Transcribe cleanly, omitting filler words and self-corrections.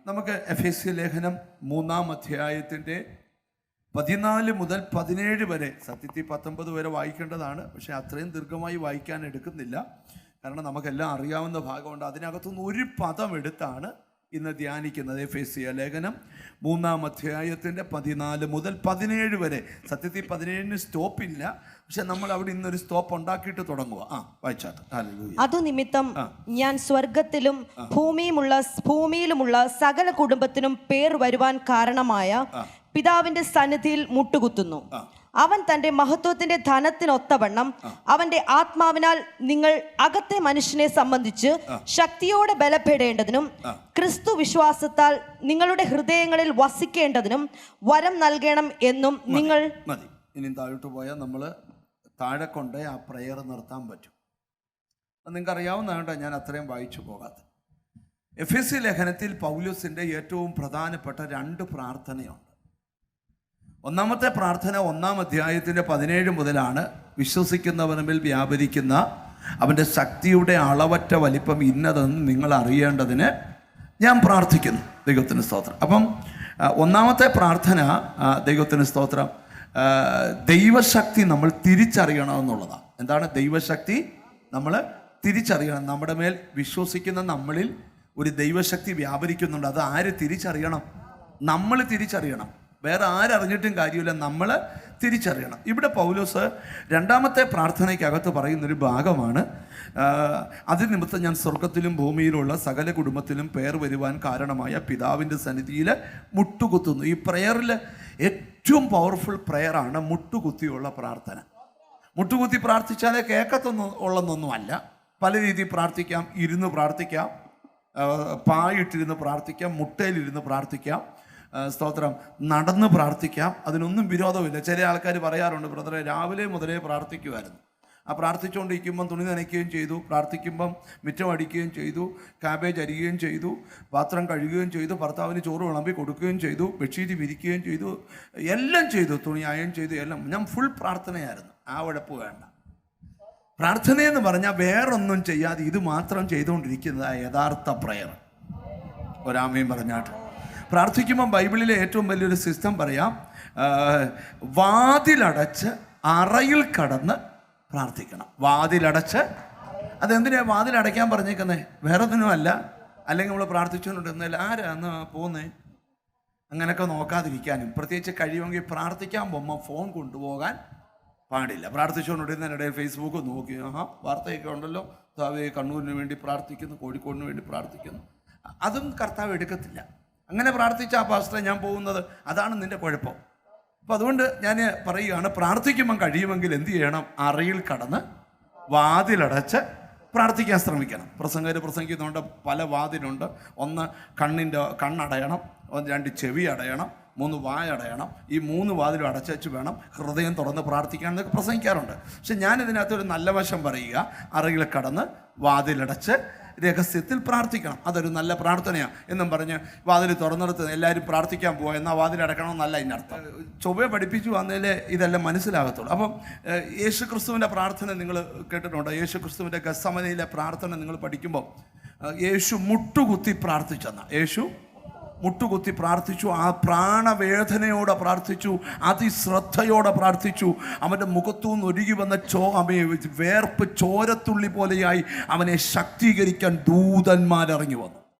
നമുക്ക് എഫേസ്യ ലേഖനം 3-ാം അധ്യായത്തിൻ്റെ 14 മുതൽ 17 വരെ, സത്യത്തിൽ 19 വരെ വായിക്കേണ്ടതാണ്. പക്ഷേ അത്രയും ദീർഘമായി വായിക്കാൻ എടുക്കുന്നില്ല, കാരണം നമുക്കെല്ലാം അറിയാവുന്ന ഭാഗമുണ്ട്. അതിനകത്തുനിന്ന് ഒരു പദം എടുത്താണ് ഇന്ന് ധ്യാനിക്കുന്നത്. എഫേസ്യ ലേഖനം 3-ാം അധ്യായത്തിൻ്റെ 14 മുതൽ 17 വരെ. സത്യത്തിൽ 17-ന് സ്റ്റോപ്പില്ല, പക്ഷെ നമ്മൾ അവിടെ ഇന്നൊരു സ്റ്റോപ്പ് ഉണ്ടാക്കിയിട്ട് തുടങ്ങുക. വായിച്ചാട്ട്. അതു നിമിത്തം ഞാൻ സ്വർഗത്തിലും ഭൂമിയിലുമുള്ള സകല കുടുംബത്തിനും പേർ വരുവാൻ കാരണമായ പിതാവിന്റെ സന്നിധിയിൽ മുട്ടുകുത്തുന്നു. അവൻ തന്റെ മഹത്വത്തിന്റെ ധനത്തിനൊത്തവണ്ണം അവന്റെ ആത്മാവിനാൽ നിങ്ങൾ അകത്തെ മനുഷ്യനെ സംബന്ധിച്ച് ശക്തിയോടെ ബലപ്പെടേണ്ടതിനും ക്രിസ്തു വിശ്വാസത്താൽ നിങ്ങളുടെ ഹൃദയങ്ങളിൽ വസിക്കേണ്ടതിനും വരം നൽകണം എന്നും നിങ്ങൾ. മതി, ഇനി താഴോട്ട് പോയാൽ നമ്മൾ താഴെ കൊണ്ട് ആ പ്രയർ നിർത്താൻ പറ്റും. നിങ്ങൾക്ക് അറിയാവുന്നതുകൊണ്ട് ഞാൻ അത്രയും വായിച്ചു പോകാത്ത. എഫേസ്യ ലേഖനത്തിൽ പൗലോസിൻ്റെ ഏറ്റവും പ്രധാനപ്പെട്ട 2 പ്രാർത്ഥനയുണ്ട്. ഒന്നാമത്തെ പ്രാർത്ഥന 1-ാം അധ്യായത്തിൻ്റെ 17 മുതലാണ്. വിശ്വസിക്കുന്നവനിൽ വ്യാപരിക്കുന്ന അവൻ്റെ ശക്തിയുടെ അളവറ്റ വലിപ്പം ഇന്നതെന്ന് നിങ്ങൾ അറിയേണ്ടതിന് ഞാൻ പ്രാർത്ഥിക്കുന്നു. ദൈവത്തിന് സ്തോത്രം. അപ്പം 1-ാമത്തെ പ്രാർത്ഥന, ദൈവത്തിന് സ്തോത്രം, ദൈവശക്തി നമ്മൾ തിരിച്ചറിയണമെന്നുള്ളതാണ്. എന്താണ് ദൈവശക്തി? നമ്മൾ തിരിച്ചറിയണം. നമ്മുടെ മേൽ വിശ്വസിക്കുന്ന നമ്മളിൽ ഒരു ദൈവശക്തി വ്യാപരിക്കുന്നുണ്ട്. അത് ആര് തിരിച്ചറിയണം? നമ്മൾ തിരിച്ചറിയണം. വേറെ ആരറിഞ്ഞിട്ടും കാര്യമില്ല, നമ്മൾ തിരിച്ചറിയണം. ഇവിടെ പൗലോസ് 2-ാമത്തെ പ്രാർത്ഥനയ്ക്കകത്ത് പറയുന്നൊരു ഭാഗമാണ്. അതിന് നിമിത്തം ഞാൻ സ്വർഗത്തിലും ഭൂമിയിലുള്ള സകല കുടുംബത്തിലും പേർ വരുവാൻ കാരണമായ പിതാവിൻ്റെ സന്നിധിയിൽ മുട്ടുകുത്തുന്നു. ഈ പ്രയറിൽ ഏറ്റവും പവർഫുൾ പ്രയറാണ് മുട്ടുകുത്തിയുള്ള പ്രാർത്ഥന. മുട്ടുകുത്തി പ്രാർത്ഥിച്ചാലേ ഉള്ളതൊന്നുമല്ല. പല രീതിയിൽ പ്രാർത്ഥിക്കാം. ഇരുന്ന് പ്രാർത്ഥിക്കാം, പായിട്ടിരുന്ന് പ്രാർത്ഥിക്കാം, മുട്ടയിലിരുന്ന് പ്രാർത്ഥിക്കാം, സ്തോത്രം, നടന്ന് പ്രാർത്ഥിക്കാം. അതിനൊന്നും വിരോധമില്ല. ചില ആൾക്കാർ പറയാറുണ്ട്, ബ്രദറെ രാവിലെ മുതലേ പ്രാർത്ഥിക്കുമായിരുന്നു. പ്രാർത്ഥിച്ചുകൊണ്ടിരിക്കുമ്പം തുണി നനയ്ക്കുകയും ചെയ്തു, പ്രാർത്ഥിക്കുമ്പം മുറ്റം അടിക്കുകയും ചെയ്തു, കാബേജ് അരിയുകയും ചെയ്തു, പാത്രം കഴുകുകയും ചെയ്തു, ഭർത്താവിന് ചോറ് വിളമ്പി കൊടുക്കുകയും ചെയ്തു, ബെഡ്ഷീറ്റ് വിരിക്കുകയും ചെയ്തു, എല്ലാം ചെയ്തു, തുണി അയൺ ചെയ്തു, എല്ലാം. ഞാൻ ഫുൾ പ്രാർത്ഥനയായിരുന്നു. ആ ഉഴപ്പ് വേണ്ട. പ്രാർത്ഥനയെന്ന് പറഞ്ഞാൽ വേറൊന്നും ചെയ്യാതെ ഇത് മാത്രം ചെയ്തുകൊണ്ടിരിക്കുന്നത് യഥാർത്ഥ പ്രയർ. ഒരാമയും പറഞ്ഞാട്ട് പ്രാർത്ഥിക്കുമ്പം ബൈബിളിലെ ഏറ്റവും വലിയൊരു സിസ്റ്റം പറയാം, വാതിലടച്ച് അറയിൽ കടന്ന് പ്രാർത്ഥിക്കണം. വാതിലടച്ച്. അതെന്തിനാണ് വാതിലടയ്ക്കാൻ പറഞ്ഞേക്കുന്നത്? വേറെ ഒന്നിനുമല്ല. അല്ലെങ്കിൽ നമ്മൾ പ്രാർത്ഥിച്ചുകൊണ്ടിരുന്നില്ല, ആരാന്ന് പോകുന്നേ, അങ്ങനെയൊക്കെ നോക്കാതിരിക്കാനും. പ്രത്യേകിച്ച് കഴിയുമെങ്കിൽ പ്രാർത്ഥിക്കാൻ പോകുമ്പോൾ ഫോൺ കൊണ്ടുപോകാൻ പാടില്ല. പ്രാർത്ഥിച്ചുകൊണ്ടിരുന്നതിനിടയിൽ ഫേസ്ബുക്ക് നോക്കി, വാർത്തയൊക്കെ ഉണ്ടല്ലോ, കണ്ണൂരിന് വേണ്ടി പ്രാർത്ഥിക്കുന്നു, കോഴിക്കോടിന് വേണ്ടി പ്രാർത്ഥിക്കുന്നു. അതും കർത്താവ് എടുക്കത്തില്ല. അങ്ങനെ പ്രാർത്ഥിച്ച ആ പാസ്റ്ററെ ഞാൻ പോകുന്നത്, അതാണ് നിൻ്റെ കുഴപ്പം. അപ്പം അതുകൊണ്ട് ഞാൻ പറയുകയാണ്, പ്രാർത്ഥിക്കുമ്പം കഴിയുമെങ്കിൽ എന്ത് ചെയ്യണം? അറയിൽ കടന്ന് വാതിലടച്ച് പ്രാർത്ഥിക്കാൻ ശ്രമിക്കണം. പ്രസംഗർ പ്രസംഗിക്കുന്നുണ്ട്, പല വാതിലുണ്ട്. 1 കണ്ണടയണം, 2 ചെവി അടയണം, 3 വായടയണം. ഈ 3 വാതിലും അടച്ചു വേണം ഹൃദയം തുറന്ന് പ്രാർത്ഥിക്കാൻ എന്നൊക്കെ പ്രസംഗിക്കാറുണ്ട്. പക്ഷെ ഞാനിതിനകത്തൊരു നല്ല വശം പറയുക, അറയിൽ കടന്ന് വാതിലടച്ച് രഹസ്യത്തിൽ പ്രാർത്ഥിക്കണം. അതൊരു നല്ല പ്രാർത്ഥനയാണ് എന്നും പറഞ്ഞ് വാതിൽ തുറന്നെടുത്ത് എല്ലാവരും പ്രാർത്ഥിക്കാൻ പോവുക, എന്നാൽ വാതിൽ അടക്കണമെന്നല്ല ഇതിനർത്ഥം. ചൊവ്വ പഠിപ്പിച്ചു വന്നതിൽ ഇതെല്ലാം മനസ്സിലാകത്തുള്ളൂ. അപ്പം യേശു ക്രിസ്തുവിൻ്റെ പ്രാർത്ഥന നിങ്ങൾ കേട്ടിട്ടുണ്ടോ? യേശു ക്രിസ്തുവിൻ്റെ ഗത്സമനയിലെ പ്രാർത്ഥന നിങ്ങൾ പഠിക്കുമ്പോൾ യേശു മുട്ടുകുത്തി പ്രാർത്ഥിച്ചെന്ന. യേശു മുട്ടുകുത്തി പ്രാർത്ഥിച്ചു. ആ പ്രാണവേദനയോടെ പ്രാർത്ഥിച്ചു, അതിശ്രദ്ധയോടെ പ്രാർത്ഥിച്ചു. അവൻ്റെ മുഖത്തുനിന്ന് ഒഴുകി വന്ന വേർപ്പ് ചോരത്തുള്ളി പോലെയായി അവനെ ശക്തീകരിക്കാൻ ദൂതന്മാരിറങ്ങി വന്നു.